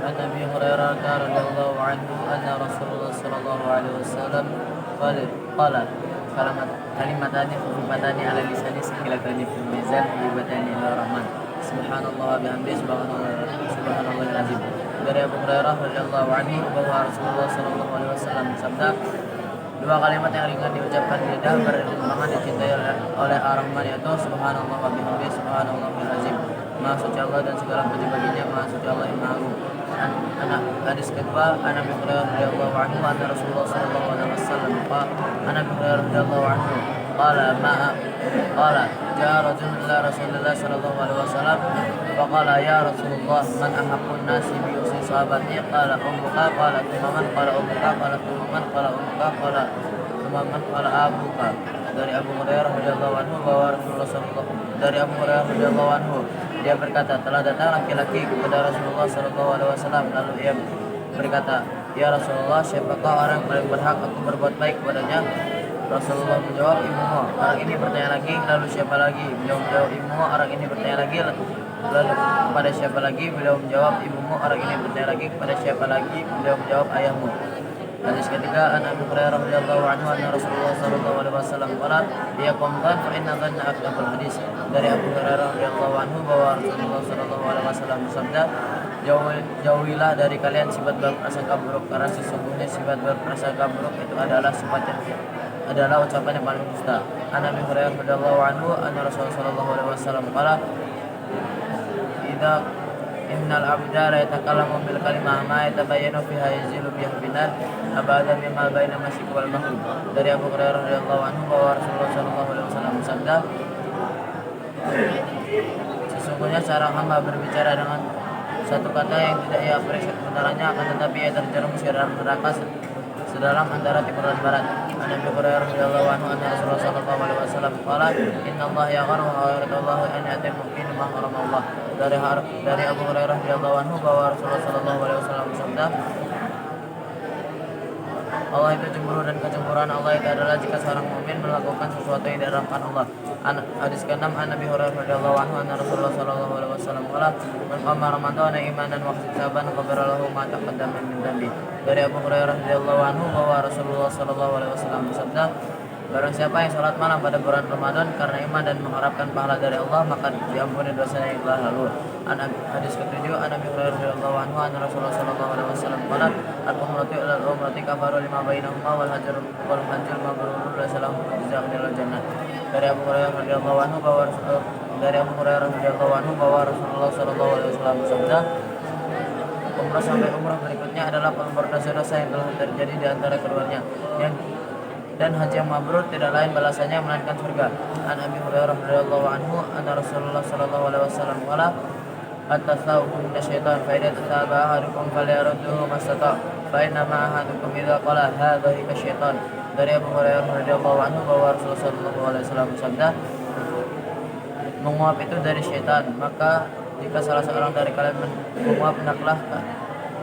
عن أبي هريرة رضي الله عنه أن رسول الله صلى الله عليه وسلم قال كلمتان خفيفتان على لساني ثقيلتان في الميزان حبيبتان إلى الرحمن subhanallah wa bihamdihi subhanallahil azim. Dari Abu Hurairah radhiyallahu anhu bahwa Rasulullah sallallahu alaihi wasallam bersabda, dua kalimat yang ringan diucapkan di lidah bermanfaat dicintai oleh Ar-Rahman, yaitu subhanallah wa bihamdihi subhanallahil azim. Maha suci Allah dan segala puji baginya, Maha suci Allah yang Maha Agung. Hadis kedua, An Abi Hurairah radhiyallahu anhu anna Rasulullah sallallahu alaihi wasallam An Abi Hurairah radhiyallahu anhu qala jaa rajulun ila Rasulillah sallallahu alaihi wasallam faqala ya Rasulullah man ahaqqun nasi bi usi sahabati qala ummuka qala thumman qala ummuka qala thumman qala ummuka qala thumman qala abuka. Dari Abu Hurairah radhiyallahu anhu bahwa Rasulullah dia berkata, telah datang laki-laki kepada Rasulullah sallallahu alaihi wasallam, lalu ia berkata, ya Rasulullah, siapakah orang yang paling berhak aku berbuat baik kepadanya? Rasulullah menjawab, ibumu. Orang ini bertanya lagi, lalu siapa lagi? Beliau menjawab, ibumu. Orang ini bertanya lagi, lalu kepada siapa lagi? Beliau menjawab, ibumu. Orang ini bertanya lagi, kepada siapa lagi? Beliau menjawab, ayahmu. Hadis ketiga, An Abi Hurairah radhiyallahu anhu anna Rasulullah sallallahu alaihi wasallam qala ya qamtan fa inna dhanna akdabul hadis. Dari Abu Hurairah radhiyallahu anhu bahwa Rasulullah sallallahu alaihi wasallam bersabda, jauhilah dari kalian sifat berprasangka buruk, karena sesungguhnya sifat berprasangka buruk itu adalah ucapan yang paling dusta. An Abi Hurairah radhiyallahu anhu anna Rasulullah sallallahu alaihi wasallam qala innal abda la yatakallamu bil kalimah ma yatabayyanu fiha yazilu biha binar abada mimma baina masyriq wal maghrib. Dari Abu Hurairah radhiyallahu anhu bahwa Rasulullah sallallahu alaihi wasallam bersabda, sesungguhnya seorang hamba berbicara dengan satu kata yang tidak ia periksa kebenarannya, akan tetapi ia terjerumus ke dalam neraka sedalam antara timur dan barat. An Abi Hurairah radhiyallahu anhu anna Rasulullah sallallahu alaihi wasallam qala innallaha yagharu wa yaghdallahu an ya'til mu'min ma haramallah. Dari Abu Hurairah radhiyallahu anhu bahwa Rasulullah sallallahu alaihi wasallam bersabda, Allah itu cemburu dan kecemburuan Allah itu adalah jika seorang mukmin melakukan sesuatu yang diharamkan Allah. Hadis ke-6, An Abi Hurairah radhiyallahu anhu anna Rasulullah sallallahu alaihi wasallam qala man qama ramadhana imanan wa ihtisaban ghafara lahu ma taqaddama min dhanbi. Dari Abu Hurairah radhiyallahu anhu bahwa Rasulullah sallallahu alaihi wasallam bersabda, barang siapa yang salat malam pada bulan Ramadan karena iman dan mengharapkan pahala dari Allah, maka diampuni dosanya yang telah lalu. Hadis ke-7, An Abi Hurairah radhiyallahu anhu anna Rasulullah sallallahu alaihi wasallam qala al-umratu ila al-umrati kafaru lima bainahuma wal hajjul mabrur laysa lahu jazaa'un illa jannah. Dari Abu Hurairah radhiyallahu anhu bahwa Rasulullah sallallahu alaihi wasallam bersabda, umrah sampai umrah berikutnya adalah pengembur dosa-dosa yang telah terjadi di antara keduanya, dan haji yang mabrur tidak lain balasannya melainkan surga. An Abi Hurairah radhiyallahu anhu anna Rasulullah sallallahu alaihi wasallam qala at-tasawwuf min syaitan fa idza tasaba ahadukum falyarudduhu mastata fa inna ma ahadukum idza qala hadhihi kasyaitan. Dari Abu Hurairah radhiyallahu anhu bahwa Rasulullah sallallahu alaihi wasallam bersabda, menguap itu dari syaitan, maka jika salah seorang dari kalian menguap, hendaklah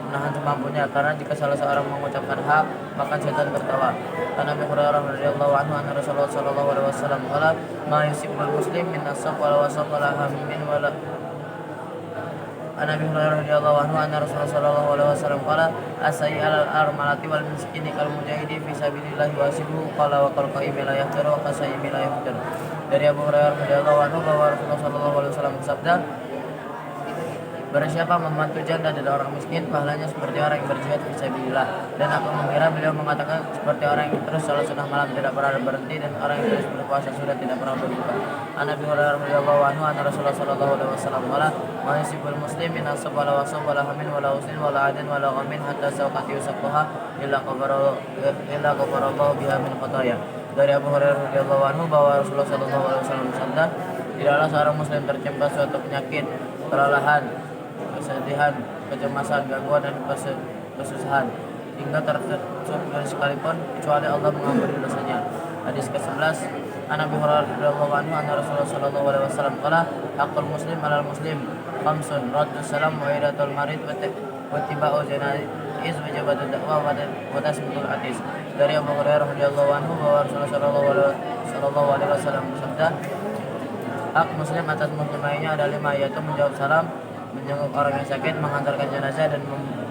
menahan semampunya, karena jika salah seorang mengucapkan hak, maka syaitan tertawa. An Abi Hurairah radhiyallahu anhu anna Rasulullah sallallahu alaihi wasallam qala ma yusibul muslim min nasab wala wasab wala hammin wala. An Abi Hurairah radhiyallahu anhu anna Rasulullah sallallahu alaihi wasallam qala asai alal armalati wal miskini kal mujahidi fi sabilillah wasibu qala wa qal qaimi la yahtaru wa qasaimi la yahtaru. Dari Abu Hurairah radhiyallahu anhu bahwa Rasulullah sallallahu alaihi wasallam bersabda, barang siapa membantu janda dan orang miskin, pahalanya seperti orang yang berjihad fisabilillah. Dan aku mengira beliau mengatakan seperti orang yang terus salat sunnah malam tidak pernah berhenti, dan orang yang terus berpuasa sudah tidak pernah berbuka. An Abi Hurairah radhiyallahu anhu anna Rasulullah sallallahu alaihi wasallam qala ma yusibul muslim min nasab wala wasab wala hamin wala usin wala adin wala ghamin hatta sawqati yusaqaha illa qabarallahu biha min khataya. Dari Abu Hurairah radhiyallahu anhu bahwa Rasulullah sallallahu alaihi wasallam bersabda, tidaklah seorang muslim tertimpa suatu penyakit, kelelahan, kesedihan, kecemasan, gangguan dan kesusahan hingga tertusuk sekalipun, kecuali Allah mengampuni dosanya. Hadis ke-11, An Abi Hurairah radhiyallahu anhu anna Rasulullah sallallahu alaihi wasallam qala haqqul muslim 'alal muslim khamsun raddus salam wa iratul marid wa tibau janaiz wa jabatud da'wah wa tasmitul hadis. Dari Abu Hurairah radhiyallahu anhu bahwa Rasulullah sallallahu alaihi wasallam bersabda, hak muslim atas muslim lainnya ada 5, yaitu menjawab salam, menjenguk orang yang sakit, mengantarkan jenazah dan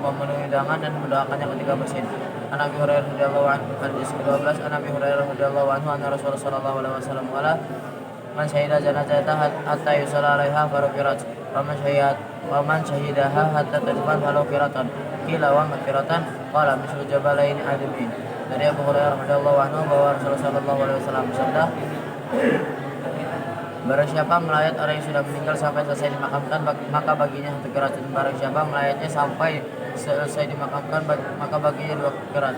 memenuhi undangan dan mendoakannya ketika bersin. An Abi Hurairah radhiyallahu anhu hadis ke-12 An Abi Hurairah radhiyallahu anhu anna Rasulullah sallallahu alaihi wasallam qala man syahida janazatan hatta yusalla 'alaiha faruqirat wa man syahidaha hatta tadfan faruqiratan qila wa maghfiratan qala mislu jabalain adimin. Dari Abu Hurairah radhiyallahu anhu bahwa Rasulullah sallallahu alaihi wasallam bersabda, barang siapa melayat orang yang sudah meninggal sampai selesai dimakamkan, maka baginya satu qirat. Barang siapa melayatnya sampai selesai dimakamkan, maka baginya 2 qirat.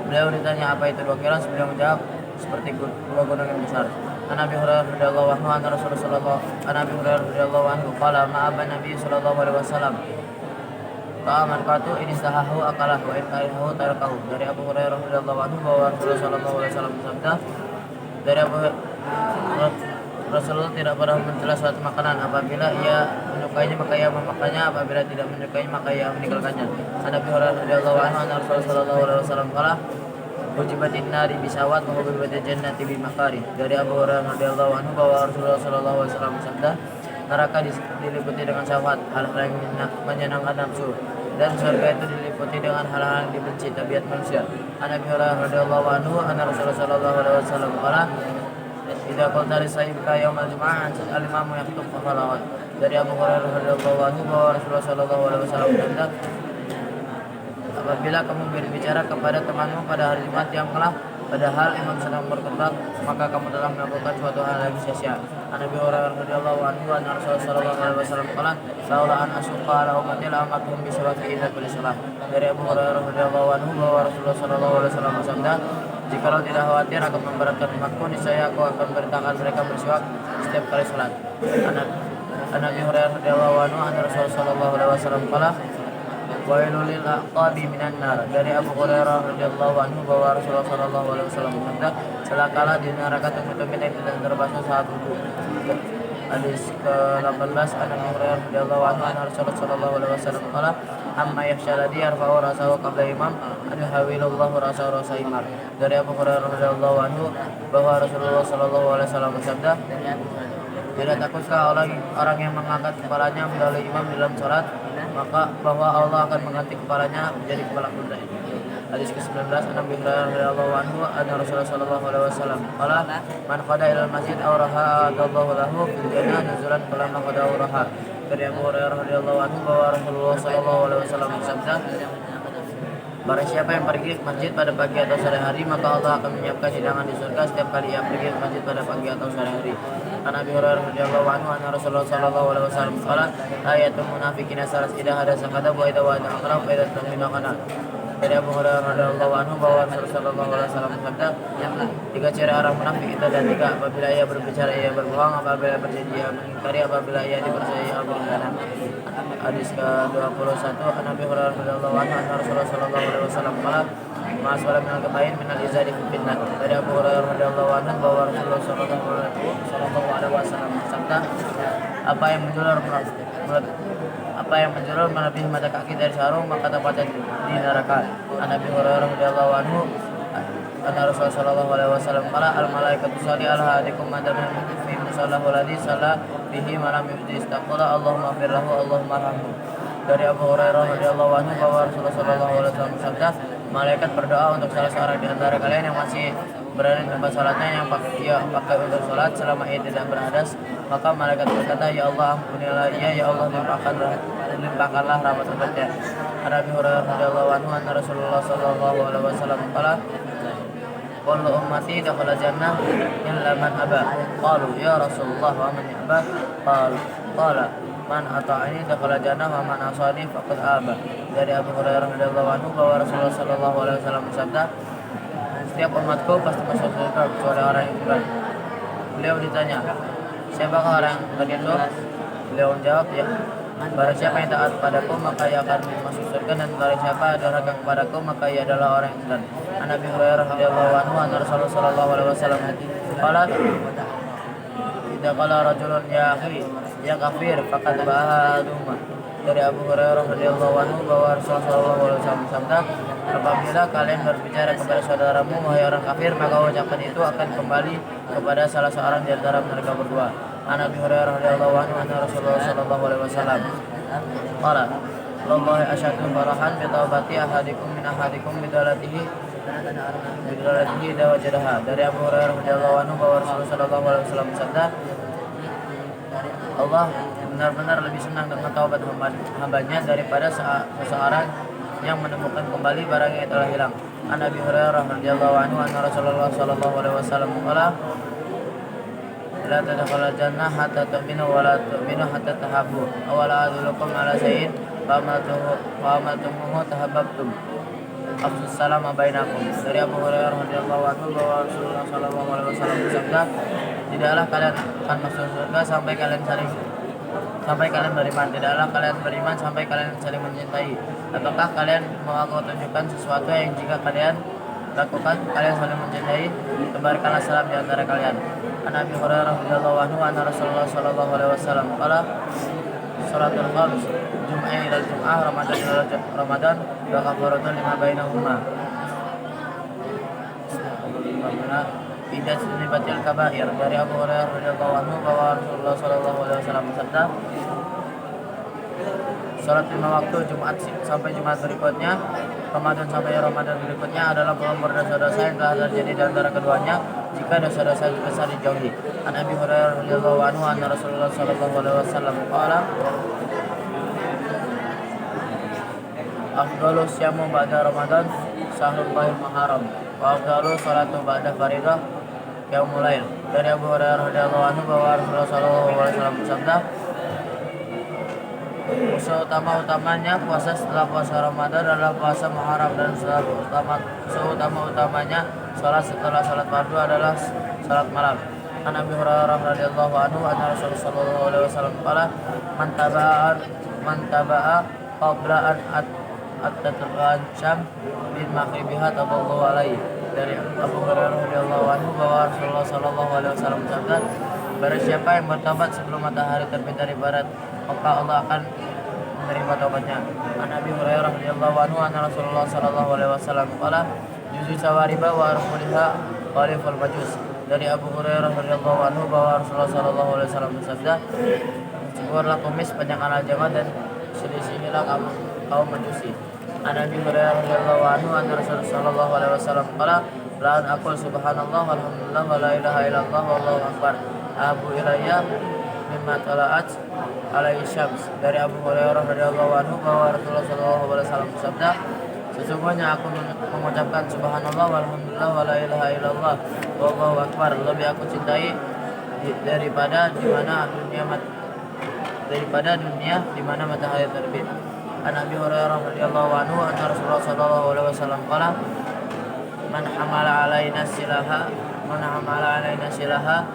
Beliau ditanya apa itu 2 qirat, beliau menjawab seperti 2 gunung yang besar. An Abi Hurairah radhiyallahu anhu anna Rasulullah An Abi Hurairah radhiyallahu anhu qala ma'aba Nabi sallallahu alaihi wasallam ta'aman qatu in istahahu akalahu wa in karihahu tarakahu. Dari Abu Hurairah radhiyallahu anhu bahwa Rasulullah sallallahu alaihi wasallam bersabda, dari Rasulullah tidak pernah mencela suatu makanan, apabila ia menyukainya maka ia memakannya, apabila tidak menyukainya maka ia meninggalkannya. An Abi Hurairah radhiyallahu anhu anna Rasulullah sallallahu alaihi wasallam qala ujibatin nari bisawat wa hubibatil jannati bimakari. Dari Abu Hurairah radhiyallahu anhu bahwa Rasulullah sallallahu alaihi wasallam bersabda, neraka diliputi dengan syahwat, hal-hal yang menyenangkan nafsu, dan surga itu diliputi dengan hal-hal yang dibenci tabiat manusia. An Abi Hurairah radhiyallahu anhu anna Rasulullah sallallahu alaihi wasallam qala idza qulta li sahibika yaumal jumu'ah al-imamu yaktub falawat. Dari Abu Hurairah radhiyallahu anhu bahwa Rasulullah sallallahu alaihi wasallam bersabda, apabila kamu berbicara kepada temanmu pada hari Jumat yang telah padahal imam sedang berkhutbah, maka kamu telah melakukan suatu hal yang sia-sia. An Abi Hurairah radhiyallahu anhu anna Rasulullah sallallahu alaihi wasallam qala laula an asuqa ala ummati la amatum bi salati ila kulli salat. Dari Abu Hurairah radhiyallahu anhu bahwa Rasulullah sallallahu alaihi wasallam bersabda, jikalau tidak khawatir akan memberatkan umatku, niscaya aku akan perintahkan mereka bersiwak setiap kali salat. An Abi Hurairah radhiyallahu anhu anna Rasulullah sallallahu alaihi wasallam qala wailul lil aqabi minan nar. Dari Abu Hurairah radhiyallahu anhu bahwa Rasulullah sallallahu alaihi wasallam bersabda, celakalah di neraka tumit-tumit yang tidak terbasuh saat wudu. Hadis ke-18 An Abi Hurairah radhiyallahu anhu anna Rasulullah sallallahu alaihi wasallam qala amma yakhshaladi yarfa'u rasahu qabla imam an yuhawilullahu rasahu rasa imam. Dari Abu Hurairah radhiyallahu anhu bahwa Rasulullah sallallahu alaihi wasallam bersabda, tidak takutkah orang yang mengangkat kepalanya mendahului imam dalam salat, maka bahwa Allah akan mengganti kepalanya menjadi kepala kuda. Hadis ke-19 An Abi Hurairah radhiyallahu anhu anna Rasulullah sallallahu alaihi wasallam qala man qada ila al-masjid aw raha adallahu lahu fil jannah nuzulan falam qada raha. Dari Abu Hurairah radhiyallahu anhu bahwa Rasulullah sallallahu alaihi wasallam bersabda, barang siapa yang pergi ke masjid pada pagi atau sore hari, maka Allah akan menyiapkan hidangan di surga setiap kali ia pergi ke masjid pada pagi atau sore hari. An Abi Hurairah radhiyallahu anhu anna Rasulullah sallallahu alaihi wasallam qala ayatul munafiqina salas idza hadasa kadzab wa idza wa'ada akhlaf wa idza tumina khana. Dari Abu Hurairah radhiyallahu anhu bahwa Rasulullah sallallahu alaihi wasallam bersabda, 3 ciri orang munafik itu ada 3, apabila ia berbicara ia berbohong, apabila berjanji ia mengingkari, apabila ia dipercayai ia berkhianat. Hadis ke-21 An Abi Hurairah radhiyallahu anhu anna Rasulullah sallallahu alaihi wasallam qala ma'aswala minal kabain minal izari fi fitnah. Dari Abu Hurairah radhiyallahu anhu bahwa Rasulullah sallallahu alaihi wasallam bersabda, apa yang menjulur melebihi mata kaki dari sarung, maka tempatnya di neraka. An Abi Hurairah radhiyallahu anhu anna Rasulullah sallallahu alaihi wasallam qala al malaikatu tusalli ala ahadikum madama fi musallahu alladhi salla bihi malam yujdi istaqala Allahumma ighfir lahu Allahumma arhamhu. Dari Abu Hurairah radhiyallahu anhu bahwa Rasulullah sallallahu alaihi wasallam bersabda, malaikat berdoa untuk salah seorang di antara kalian yang masih berada di tempat salatnya yang pakai untuk salat selama ia tidak berhadas, maka malaikat berkata, ya Allah ampunilah ia, ya Allah limpahkanlah rahmat untuknya. An Abi Hurairah radhiyallahu anhu anna Rasulullah sallallahu alaihi wasallam qala kullu ummati dakhala jannah illa man aba. Qalu ya Rasulullah wa man ya'ba? Qala man ata'ani dakhala jannah wa man asani faqad aba. Dari Abu Hurairah radhiyallahu anhu bahwa Rasulullah sallallahu alaihi wasallam bersabda, setiap umatku pasti masuk surga kecuali orang yang beriman. Beliau ditanya, siapakah orang yang beriman itu? Beliau menjawab, ya, barang siapa yang taat padaku maka ia akan masuk surga, dan barang siapa durhaka kepadaku maka ia adalah orang yang beriman. An Abi Hurairah radhiyallahu anhu anna Rasulullah sallallahu alaihi wasallam qala idza qala rajulun ya akhi ya kafir faqad bahaduma. Dari Abu Hurairah radhiyallahu anhu bahwa Rasulullah sallallahu alaihi wasallam bersabda, apabila kalian berbicara kepada saudaramu wahai orang kafir, maka ucapan itu akan kembali kepada salah seorang di antara mereka berdua. An Abi Hurairah radhiyallahu anhu anna Rasulullah sallallahu alaihi wasallam qala wallahi asyadu farahan bi taubati ahadikum min ahadikum bidalatihi dawajadaha. Dari Abu Hurairah radhiyallahu anhu bahwa Rasulullah sallallahu alaihi wasallam bersabda, Allah benar-benar lebih senang dengan taubat hambanya daripada seseorang yang menemukan kembali barang yang telah hilang. An Abi Hurairah radhiyallahu anhu anna Rasulullah sallallahu alaihi wasallam qala la tadkhulul jannah hatta tu'minu wa la tu'minu hatta tahabbu aw la adullukum ala shay'in fa amaltumuhu tahabbtum afsus salam bainakum. Dari Abu Hurairah radhiyallahu anhu bahwa Rasulullah sallallahu alaihi wasallam bersabda, tidaklah kalian akan masuk surga sampai kalian beriman. Tidaklah kalian beriman sampai kalian saling mencintai. Ataukah kalian mau aku tunjukkan sesuatu yang jika kalian lakukan kalian saling mencintai? Tebarkanlah salam di antara kalian. An Abi Hurairah radhiyallahu anhu anna Rasulullah sallallahu alaihi wasallam qala salatul khams jum'ah ila jum'ah ramadan ila ramadan wa kafaratun lima bainahuma. Tidak sunibatil kabair. Dari Abu Hurairah radhiyallahu anhu bahwa Rasulullah sallallahu alaihi wasallam bersabda, salat 5 waktu Jumat sampai Jumat berikutnya, Ramadan sampai Ramadan berikutnya adalah pengumur dosa-dosa yang telah terjadi di antara keduanya jika dosa-dosa besar dijauhi. An Abi Hurairah radhiyallahu anhu anna Rasulullah sallallahu alaihi wasallam qala afdalu syamu ba'da Ramadan syahrul muharram wa afdalu salatu ba'da faridah yaumul lail. Dari Abu Hurairah radhiyallahu anhu bahwa Rasulullah sallallahu alaihi wasallam bersabda, seutama-utamanya puasa setelah puasa Ramadan adalah puasa Muharram, dan seutama-utamanya salat setelah salat fardu adalah salat malam. An Abi Hurairah radhiyallahu anhu anna Rasulullah sallallahu alaihi wasallam qala man taba'a qabla an at-tatlu'an syam bin maghribiha taballahu alaihi. Dari Abu Hurairah radhiyallahu anhu bahwa Rasulullah sallallahu alaihi wasallam bersabda, barang siapa yang bertobat sebelum matahari terbit dari barat, maka Allah akan menerima taubatnya. An Abi Hurairah radhiyallahu anhu anna Rasulullah sallallahu alaihi wasallam qala juzu sawariba wa arfuliha qaliful majus. Dari Abu Hurairah radhiyallahu anhu bahwa Rasulullah sallallahu alaihi wasallam bersabda, cukurlah kumis panjang al-jamaah dan selisihilah kaum majusi. An Abi Hurairah radhiyallahu anhu anna Rasulullah sallallahu alaihi wasallam qala la an aqul subhanallah walhamdulillah wa la ilaha illallah wallahu akbar abu ilayya mimma tala'at alaihi syams. Dari Abu Hurairah radhiyallahu anhu bahwa Rasulullah sallallahu alaihi wasallam bersabda, sesungguhnya aku mengucapkan subhanallah walhamdulillah wa la ilaha illallah wallahu akbar lebih aku cintai daripada dunia di mana matahari terbit. An Abi Hurairah radhiyallahu anhu anna Rasulullah sallallahu alaihi wasallam qala man hamala alaina silaha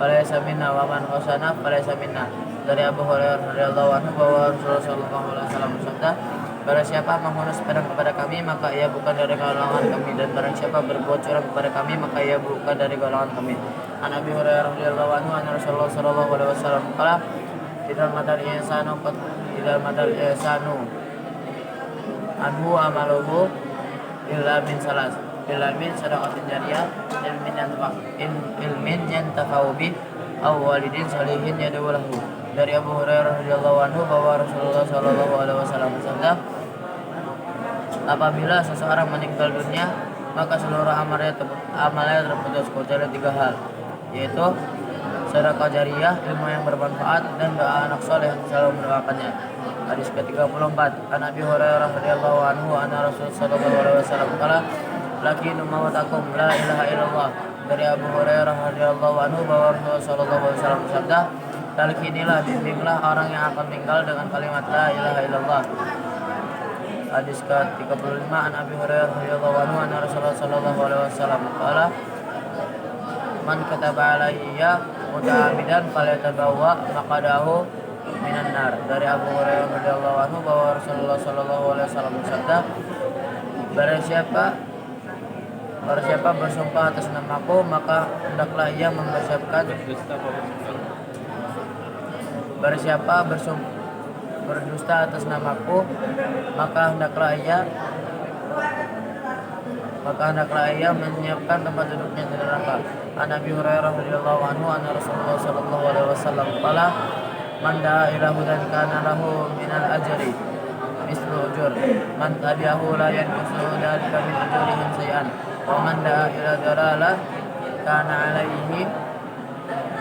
falaysa minna wa man khasana falaysa minna. Dari Abu Hurairah radhiyallahu anhu bahwa Rasulullah sallallahu alaihi wasallam bersabda, barang siapa menghunus pedang kepada kami maka ia bukan dari golongan kami, dan barang siapa berbuat curang kepada kami maka ia bukan dari golongan kami. An Abi Hurairah radhiyallahu anhu anna Rasulullah sallallahu alaihi wasallam qala idal madal ihsanu anhu amaluhu illa min salas min sadaqatin jariyah ilmin yantafa'u bih aw walidin salihin yad'u lahu. Dari Abu Hurairah radhiyallahu anhu bahwa Rasulullah sallallahu alaihi wasallam bersabda, apabila seseorang meninggal dunia maka seluruh amalnya terputus kecuali 3 hal, yaitu sedekah jariyah, ilmu yang bermanfaat, dan doa anak soleh yang selalu mendoakannya. Hadis ke-34. An Abi Hurairah radhiyallahu anhu anna Rasulullah sallallahu alaihi wasallam qala lakinu mawatakum la ilaha illallah. Dari Abu Hurairah radhiyallahu anhu bahwa Rasulullah sallallahu alaihi wasallam bersabda, talqinilah, bimbinglah orang yang akan meninggal dengan kalimat la ilaha illallah. Hadis ke-35. An Abi Hurairah radhiyallahu anhu anna Rasulullah sallallahu alaihi wasallam qala man kataba alayya muta'ammidan falyatabawwa maqadahu minan nar. Dari Abu Hurairah radhiyallahu anhu bahwa Rasulullah sallallahu alaihi wasallam bersabda, barang siapa bersumpah atas namaku maka hendaklah ia mempersiapkan barang siapa berdusta atas namaku maka hendaklah ia menyiapkan tempat duduknya di neraka. An Abi Hurairah radhiyallahu anhu anna Rasulullah sallallahu alaihi wasallam qala man da'a ila hudan kana lahu minal ajri mislu ujur man tabi'ahu la yanqusu dzalika min ujurihim shay'an wa man da'a ila dalalah kana alaihi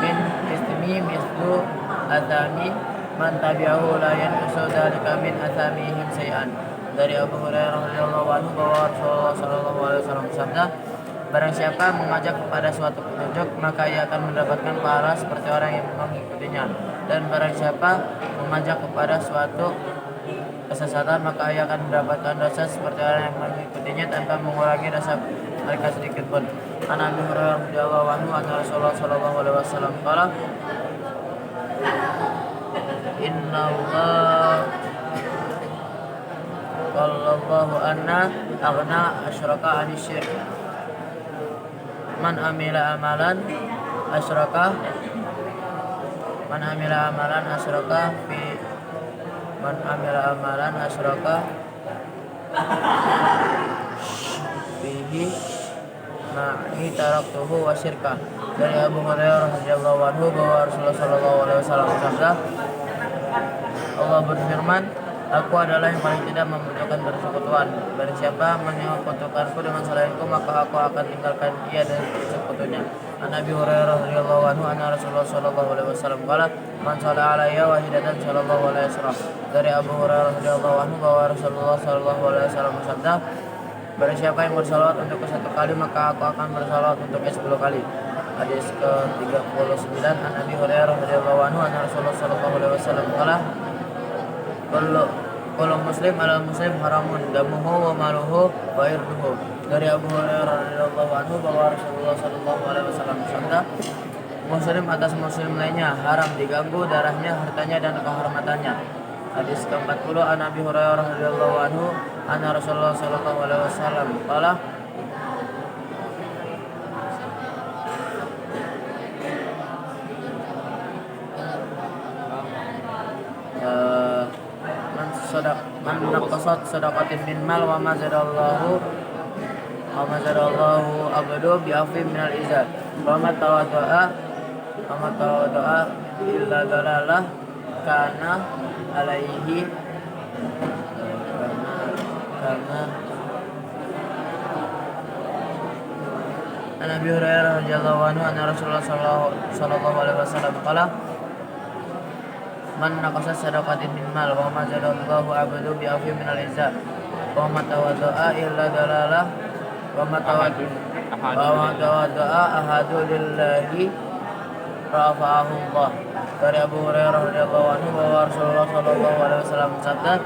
min ismi mislu athami man tabi'ahu la yanqusu dzalika min athamihim shay'an. Dari Abu Hurairah radhiyallahu anhu bahwa Rasulullah sallallahu alaihi wasallam bersabda, barang siapa mengajak kepada suatu petunjuk maka ia akan mendapatkan pahala seperti orang yang mengikutinya, dan barang siapa mengajak kepada suatu kesesatan maka ia akan mendapatkan dosa seperti orang yang mengikutinya tanpa mengurangi dosa mereka sedikit pun. An Abi Hurairah radhiyallahu anhu anna Rasulullah sallallahu alaihi wasallam qala inna Allah qallallahu anna aghna asyraka anis syirk man amila amalan asyraka fi man amila amalan asyraka fihi ma'i taraktuhu wa syirka. Dari Abu Hurairah radhiyallahu anhu bahwa Rasulullah sallallahu alaihi wasallam bersabda, Allah berfirman, aku adalah yang paling tidak membutuhkan persekutuan. Barang siapa menyekutukanku dengan selainku maka aku akan tinggalkan ia dan sekutunya. An Abi Hurairah radhiyallahu anhu anna Rasulullah sallallahu alaihi wasallam qala man shalla alayya wahidatan sallallahu alaihi wasallam. Dari Abu Hurairah radhiyallahu anhu bahwa Rasulullah sallallahu alaihi wasallam bersabda, barang siapa yang bersalawat untukku satu kali maka aku akan bersalawat untuknya 10 kali. Hadis ke-39 An Abi Hurairah radhiyallahu anhu anna Rasulullah sallallahu alaihi wasallam qala Kalau muslim ala muslim haramun damuhu wa maluhu wa irduhu. Dari Abu Hurairah radhiyallahu anhu bahwa Rasulullah sallallahu alaihi wasallam bersabda, muslim atas muslim lainnya haram diganggu darahnya, hartanya dan kehormatannya. Hadis ke-40 An Abi Hurairah radhiyallahu anhu anna Rasulullah sallallahu alaihi wasallam qala man naqasat sadaqatin min mal wa mazadallahu abdu bi afim min al izar wa ma tawadda'a illa dalalah kana alaihi karena An Abi Hurairah radhiyallahu anhu anna Rasulullah sallallahu alaihi wasallam qala man naqasa sadaqatin min mal wa ma zadallahu abdu bi afi min al-izza wa ma tawadda'a illa dalalah wa ma tawadda'a ahadu lillahi rafa'ahu Allah. Dari Abu Hurairah radhiyallahu anhu bahwa Rasulullah sallallahu alaihi wasallam bersabda,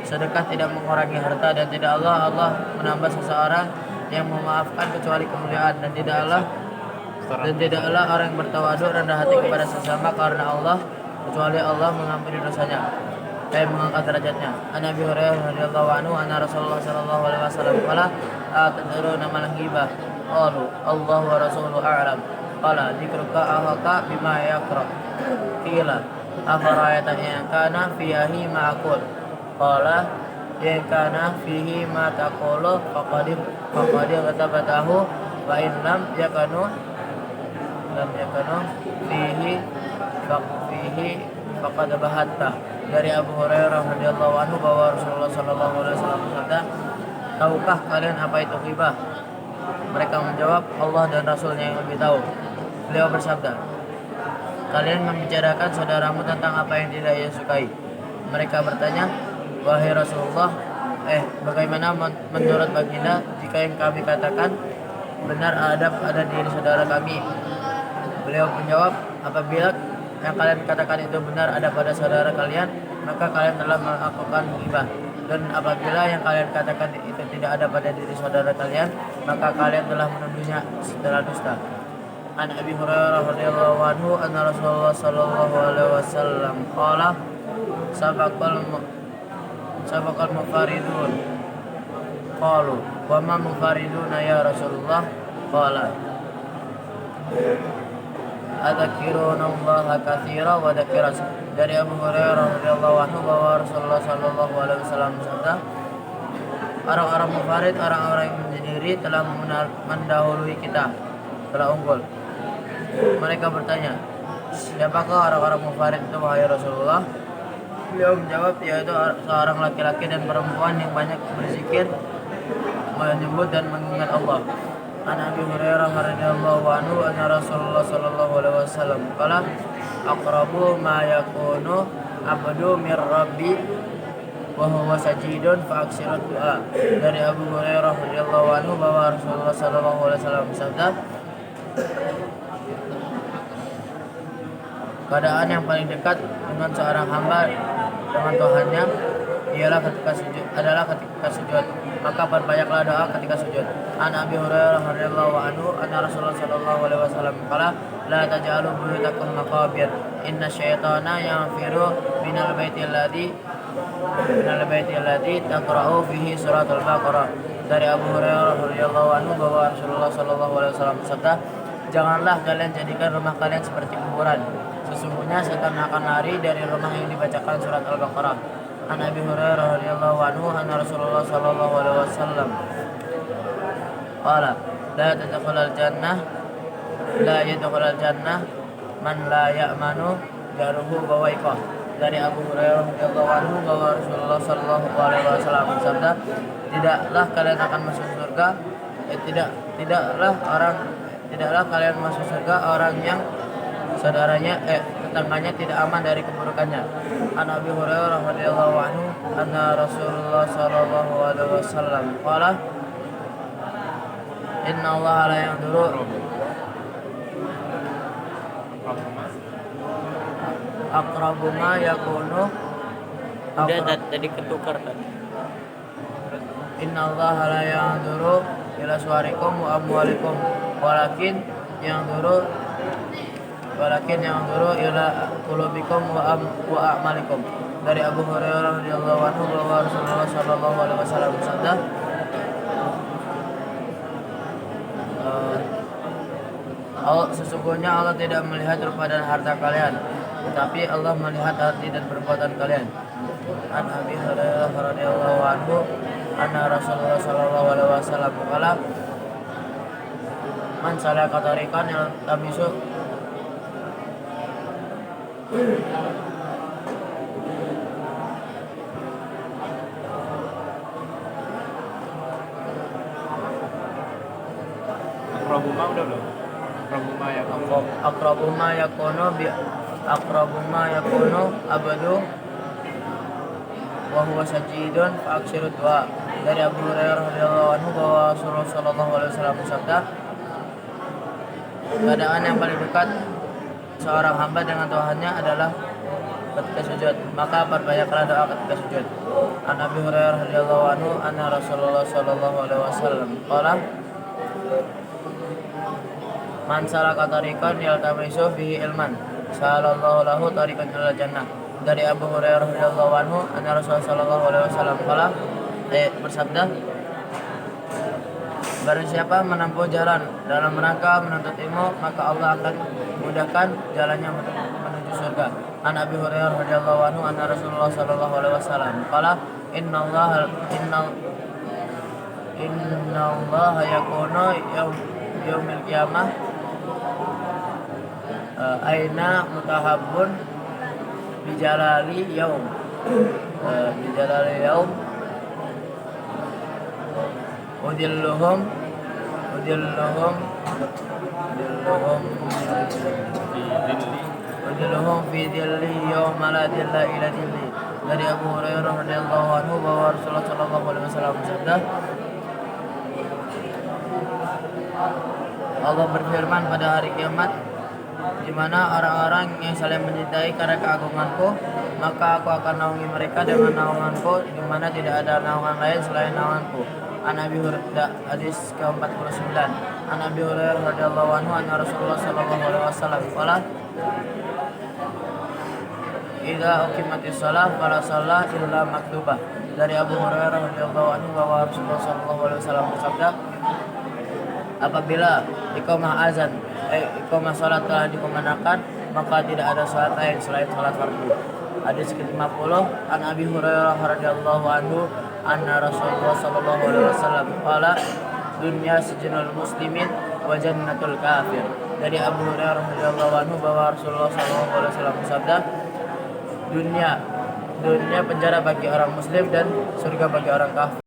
sedekah tidak mengurangi harta dan tidak Allah menambah seseorang yang memaafkan kecuali kemuliaan, dan tidaklah orang yang bertawadhu rendah hati kepada sesama karena Allah kecuali Allah mengampuni dosanya dan mengangkat derajatnya. An Abi Hurairah radhiyallahu anhu anna Rasulullah sallallahu alaihi wasallam qala atadruna mal ghibah qalu Allah wa rasuluhu a'lam qala dzikruka ahaka bima yakra qila afara'aita in kana fihi ma aqul qala in kana fihi ma taqulu faqad ghatabatahu wa in lam yakanu fihi faqad bahatta. Dari Abu Hurairah radhiyallahu anhu bahwa Rasulullah sallallahu alaihi wasallam bersabda, tahukah kalian apa itu ghibah? Mereka menjawab, Allah dan Rasulnya yang lebih tahu. Beliau bersabda, kalian membicarakan saudaramu tentang apa yang tidak ia sukai. Mereka bertanya, wahai Rasulullah, bagaimana menurut baginda jika yang kami katakan benar ada diri saudara kami? Beliau menjawab, apabila yang kalian katakan itu benar ada pada saudara kalian, maka kalian telah melakukan ghibah. Dan apabila yang kalian katakan itu tidak ada pada diri saudara kalian, maka kalian telah menuduhnya setelah dusta. An Abi Hurairah radhiyallahu anhu anna Rasulullah sallallahu alaihi wasallam qala sabaqal mufaridun qalu wa ma mufariduna ya Rasulullah qala adzakiruna Allah katsira wa dzakira. Dari Abu Hurairah radhiyallahu anhu bahwa Rasulullah sallallahu alaihi wasallam bersabda, orang-orang mufarid, orang-orang yang menyendiri telah mendahului kita. telah unggul. Mereka bertanya, siapakah orang-orang mufarid itu wahai Rasulullah? Beliau menjawab, yaitu seorang laki-laki dan perempuan yang banyak berzikir, menyebut dan mengingat Allah. An Abi Hurairah radhiyallahu anhu anna Rasulullah sallallahu alaihi wasallam qala aqrabu ma yakunu abdu mir rabbi wa huwa sajidun fa aksirat du'a. Dari Abu Hurairah radhiyallahu anhu bahwa Rasulullah sallallahu alaihi wasallam bersabda, keadaan yang paling dekat dengan seorang hamba dengan Tuhannya adalah ketika sujud. Maka perbanyaklah doa ketika sujud. An Abi Hurairah radhiyallahu anhu anna Rasulullah sallallahu alaihi wasallam qala la taj'alu buyutakum maqabir inna syaitana yanfiru minal baiti alladhi taqra'u fihi suratul Baqarah. Dari Abu Hurairah radhiyallahu anhu bahwa Rasulullah sallallahu alaihi wasallam bersabda, janganlah kalian jadikan rumah kalian seperti kuburan. Sesungguhnya setan akan lari dari rumah yang dibacakan surat Al-Baqarah. An Abi Hurairah radhiyallahu anhu anna Rasulullah sallallahu alaihi wasallam qala la yadkhulul jannah man la ya'manu jaruhu bawaikah. Dari Abu Hurairah radhiyallahu anhu bahwa Rasulullah sallallahu alaihi wasallam bersabda, tidaklah kalian akan masuk surga tidaklah kalian masuk surga orang yang tetangganya tidak aman dari keburukannya. An Abi Hurairah radhiyallahu anhu anna Rasulullah sallallahu alaihi wasallam qala inna Allah la yanzuru aqrabu ma yakunu tadi ketukar tadi. Inna Allah la yanzuru ila suwarikum wa amwalikum walakin yanzuru ila qulubikum wa a'malikum. Dari Abu Hurairah radhiyallahu anhu bahwa Rasulullah sallallahu alaihi wasallam bersabda, sesungguhnya Allah tidak melihat rupa dan harta kalian, tetapi Allah melihat hati dan perbuatan kalian. An Abi Hurairah radhiyallahu anhu anna Rasulullah sallallahu alaihi wasallam qala man salaka tariqan yaltamisu Aqrabu ma yakunu abadu wa huwa sajidun fa aksiru du'a. Dari Abu Hurairah radhiyallahu anhu bahwa Rasulullah sallallahu alaihi wasallam bersabda, keadaan yang paling dekat seorang hamba dengan Tuhannya adalah ketika sujud, maka perbanyaklah doa ketika sujud. An Abi Hurairah radhiyallahu anhu anna Rasulullah sallallahu alaihi wasallam qala man salaka tariqan yaltamisu fihi ilman salallahu lahu tariqan ilal jannah. Dari Abu Hurairah radhiyallahu anhu anna Rasulullah sallallahu alaihi wasallam bersabda, barang siapa menempuh jalan dalam rangka menuntut ilmu, maka Allah akan mudahkan jalannya menuju surga. An Abi Hurairah radhiyallahu anhu anna Rasulullah sallallahu alaihi wasallam qala inna Allah yakunu yaumil qiyamah aina mutahabbun bijalali yaum udilluhum fi dhilli yawma la dhilla illa dhilli. Dari Abu Hurairah radhiyallahu anhu bahwa Rasulullah sallallahu alaihi wasallam bersabda, Allah berfirman pada hari kiamat, di mana orang-orang yang saling mencintai karena keagunganku, maka aku akan naungi mereka dengan naunganku, di mana tidak ada naungan lain selain naunganku. An Abi Hurairah hadis ke-49. An Abi Hurairah radhiyallahu anhu anna Rasulullah sallallahu alaihi wasallam qala idza uqimatis shalah fala shalah illa maktubah. Dari Abu Hurairah radhiyallahu anhu bahwa Rasulullah sallallahu alaihi wasallam bersabda, apabila iqamah salat telah dikumandangkan, maka tidak ada salat lain selain salat fardu. Hadis ke-50. An Abi Hurairah radhiyallahu anhu anna Rasulullah sallallahu alaihi wasallam qala dunya sijnul muslimin wa jannatul kafir. Dari Abu Hurairah radhiyallahu anhu bahwa Rasulullah SAW bersabda, dunia penjara bagi orang muslim dan surga bagi orang kafir.